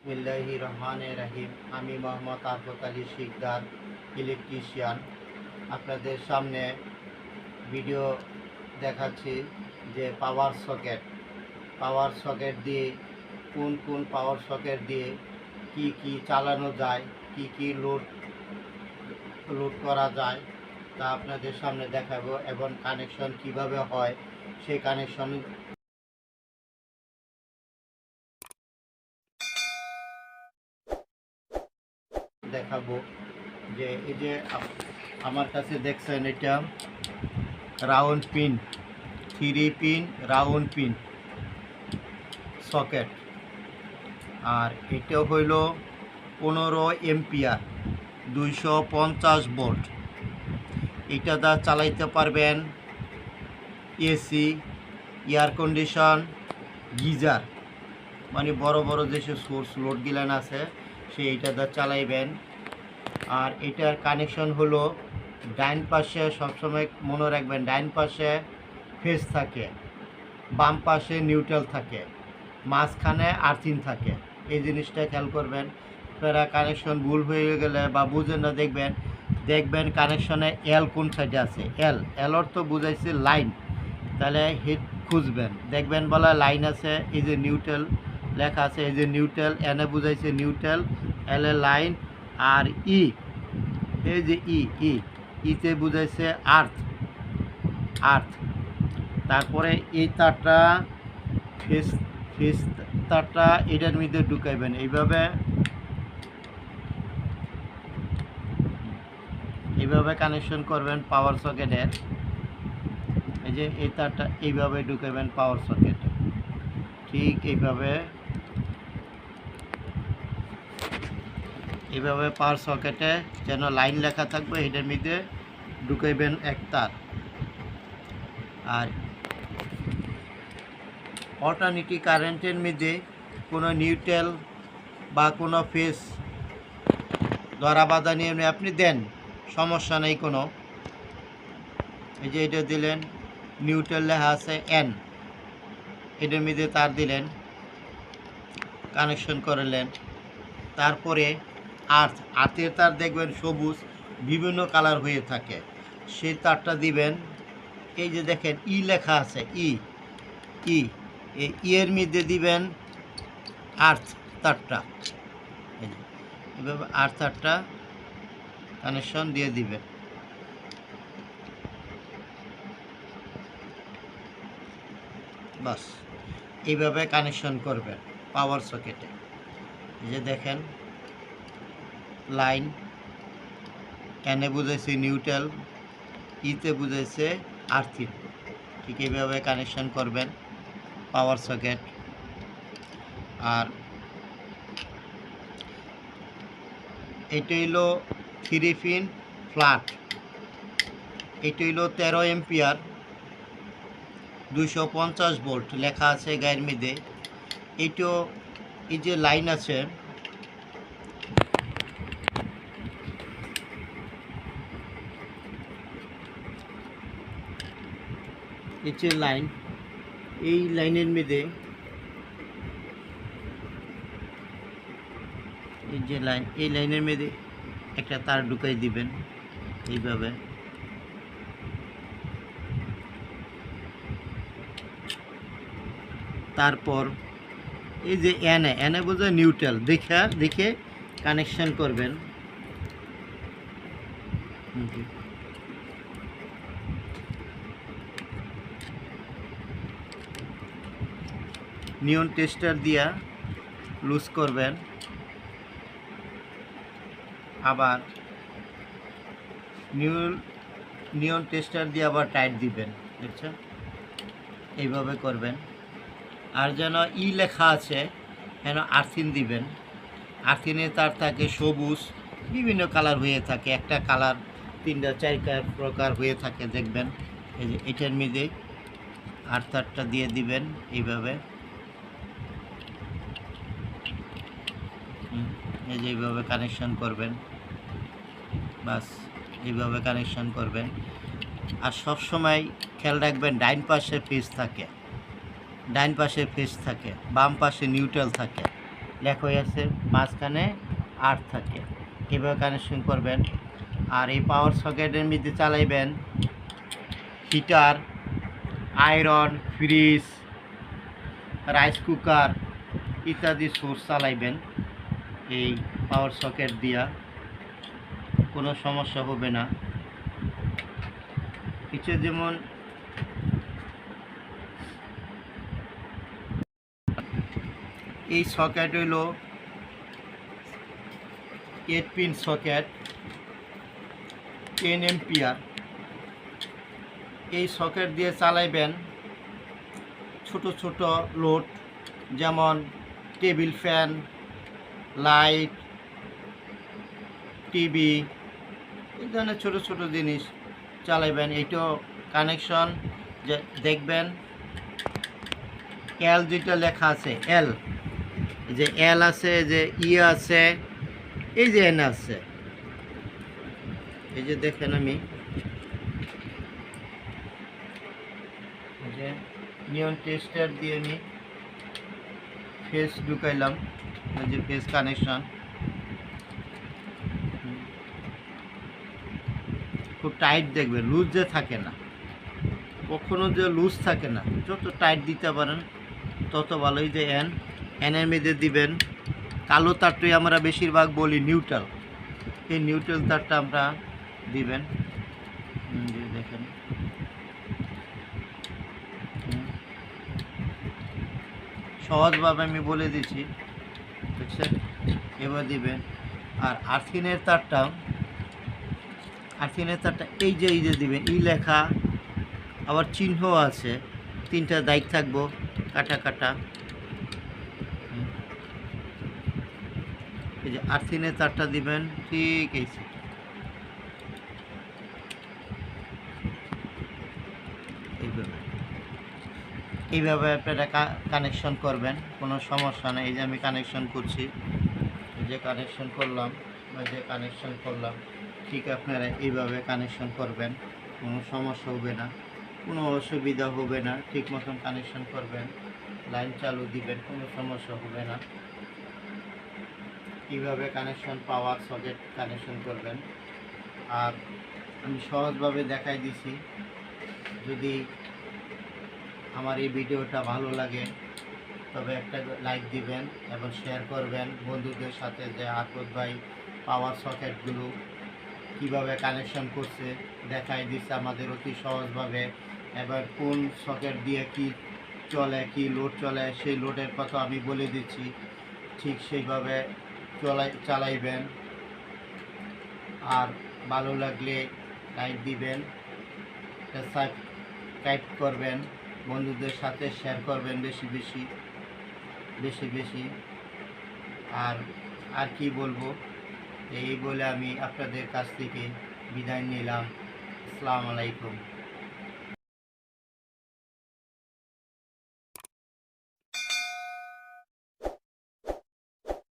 বিসমিল্লাহির রহমানির রহিম। আমি মোহাম্মদ আরফত আলী শিকদার, ইলেকট্রিশিয়ান। আপনাদের সামনে ভিডিও দেখাচ্ছি যে পাওয়ার সকেট দিয়ে কোন পাওয়ার সকেট দিয়ে কি চালানো যায়, কি লোড করা যায় তা আপনাদের সামনে দেখাবো, এবং কানেকশন কিভাবে হয় সেই কানেকশন দেখাবো। যে এই যে আমার কাছে দেখছেন, এটা round pin, 3 pin round pin socket, আর এটা হইল 15 এম্পিয়ার 250 ভোল্ট। এটা দা চালাইতে পারবেন এসি, এয়ার কন্ডিশন, গিজার, মানে বড় বড় যেসব সোর্স লোড গিলান আছে সেইটা দা চালাইবেন। আর এটার কানেকশন হলো ডাইন পাশে, সবসময় মনে রাখবেন ডাইন পাশে ফেজ থাকে, বাম পাশে নিউট্রাল থাকে, মাঝখানে আর্থিং থাকে। এই জিনিসটা খেয়াল করবেন। আপনারা কানেকশন ভুল হয়ে গেলে বা বুঝেন না, দেখবেন কানেকশনে এল কোন সাইডে আছে। এল অর্থ বুঝাইছে লাইন, তাহলে হিট খুঁজবেন, দেখবেন বলা লাইন আছে। এই যে নিউট্রাল লেখা আছে, এই যে নিউট্রাল, এনে বুঝাইছে নিউট্রাল, এল এ লাইন, আর এই যে ইতে বুঝাইছে আর্থ। তারপরে এই তারটা ফেস তারটা এটার মধ্যে ঢুকাইবেন। এইভাবে কানেকশন করবেন পাওয়ার সকেটের। এই যে এই তারটা এইভাবে ঢুকাইবেন পাওয়ার সকেটে, ঠিক এইভাবে পাওয়ার সকেটে যেন লাইন লেখা থাকবে, এটার মধ্যে ঢুকাইবেন এক তার। আর অল্টারনেটিভ কারেন্টের মধ্যে কোনো নিউট্রাল বা কোনো ফেজ ধরা বাঁধা নিয়ে আপনি দেন, সমস্যা নেই কোনো। এই যে এটা দিলেন, নিউট্রাল লেখা আছে এন, এটার মধ্যে তার দিলেন, কানেকশন করলেন। তারপরে আর্থের তার দেখবেন সবুজ বিভিন্ন কালার হয়ে থাকে, সেই তারটা দিবেন। এই যে দেখেন লেখা আছে, এর মধ্যে দিবেন আর্থ তারটা। এভাবে আর্থ তারটা কানেকশন দিয়ে দিবেন। বাস, এইভাবে কানেকশন করবেন পাওয়ার সকেটে। এই যে দেখেন লাইন, এনে বুঝাইছে নিউট্রাল, ইতে বুঝাইছে আর্থিং। ঠিক এইভাবে কানেকশন করবেন পাওয়ার সকেট। আর এটা হইল 3 পিন ফ্ল্যাট, এটা হইল 13 এম্পিয়ার 250 ভোল্ট লেখা আছে গায়ের মধ্যে। এইটাও এই যে লাইন আছে, এই যে লাইন, এই লাইনের মধ্যে এই যে লাইন, এই লাইনের মধ্যে একটা তার ঢুকাই দিবেন এইভাবে। তারপর এই যে এনে বোঝা নিউট্রাল, দেখে কানেকশন করবেন। নিয়ন টেস্টার দিয়া লুজ করবেন, আবার নিয়ন টেস্টার দিয়ে আবার টাইট দিবেন, দেখছেন? এইভাবে করবেন। আর যেন লেখা আছে, যেন আর্থিন দিবেন। আর্থিনের তার থাকে সবুজ, বিভিন্ন কালার হয়ে থাকে, একটা কালার 3-4 প্রকার হয়ে থাকে, দেখবেন। এই যে এটার মধ্যে আর তারটা দিয়ে দিবেন এইভাবে। এই যে এইভাবে কানেকশন করবেন, বাস এইভাবে কানেকশন করবেন। আর সব সময় খেয়াল রাখবেন ডাইন পাশে ফেজ থাকে, বাম পাশে নিউট্রাল থাকে। লেখা হয়ে আছে, মাঝখানে আর থাকে। এভাবে কানেকশন করবেন। আর এই পাওয়ার সকেটের মধ্যে চালাইবেন heater, iron, fridge, rice cooker ইত্যাদি সোর্স চালাইবেন। এই পাওয়ার সকেট দিয়া কোনো সমস্যা হবে না। কিছু যেমন এই সকেট হইল 8 পিন সকেট, 10 এম্পিয়ার। এই সকেট দিয়ে চালাইবেন ছোট ছোট লোড, যেমন টেবিল ফ্যান, লাইট, টিভি, এই ধরনের ছোটো ছোটো জিনিস চালাইবেন। এইটাও কানেকশন যে দেখবেন এল যেটা লেখা আছে, এল, যে এল আছে, যে ই আছে, এই যে এন আছে, এই যে দেখেন আমি যে নিয়ন টেস্টার দিয়ে আমি ফেস ঢুকাইলাম, এই যে ফেস কানেকশন। খুব টাইট দেখবেন, লুজ যে থাকে না, কখনো যে লুজ থাকে না, যত টাইট দিতে পারেন তত ভালোই। যে এনের মধ্যে দিবেন কালো তারটাই আমরা বেশিরভাগ বলি নিউট্রাল, এই নিউট্রাল তারটা আমরা দিবেন। দেখেন সহজভাবে আমি বলে দিচ্ছি, বুঝছেন? এবার দিবেন। আর আর্থিনের তারটা এই যে দিবেন, ই লেখা, আবার চিহ্ন আছে, 3টা দাগ থাকবো কাটা কাটা। এই যে আর্থিনের তারটা দিবেন ঠিক এইভাবে আপনারা কানেকশন করবেন, কোনো সমস্যা নেই। এই যে আমি কানেকশন করছি, যে কানেকশন করলাম, ঠিক আপনারা এইভাবে কানেকশন করবেন, কোনো সমস্যা হবে না, কোনো অসুবিধা হবে না। ঠিক মতন কানেকশন করবেন, লাইন চালু দিবেন, কোনো সমস্যা হবে না। কীভাবে কানেকশন পাওয়ার সকেট কানেকশন করবেন আর আমি সহজভাবে দেখাই দিছি। যদি আমার এই ভিডিওটা ভালো লাগে তবে একটা লাইক দিবেন এবং শেয়ার করবেন বন্ধুদের সাথে, যে আরফত ভাই পাওয়ার সকেটগুলো কীভাবে কানেকশন করছে দেখাই দিচ্ছে আমাদের অতি সহজভাবে। এবার কোন সকেট দিয়ে কি চলে, কি লোড চলে, সেই লোডের কথা আমি বলে দিচ্ছি, ঠিক সেইভাবে চালাইবেন। আর ভালো লাগলে লাইক দিবেন, সাবস্ক্রাইব করবেন, বন্ধুদের সাথে শেয়ার করবেন বেশি বেশি। আর কি বলবো, এই বলে আমি আপনাদের কাছ থেকে বিদায় নিলাম। আসসালামু আলাইকুম।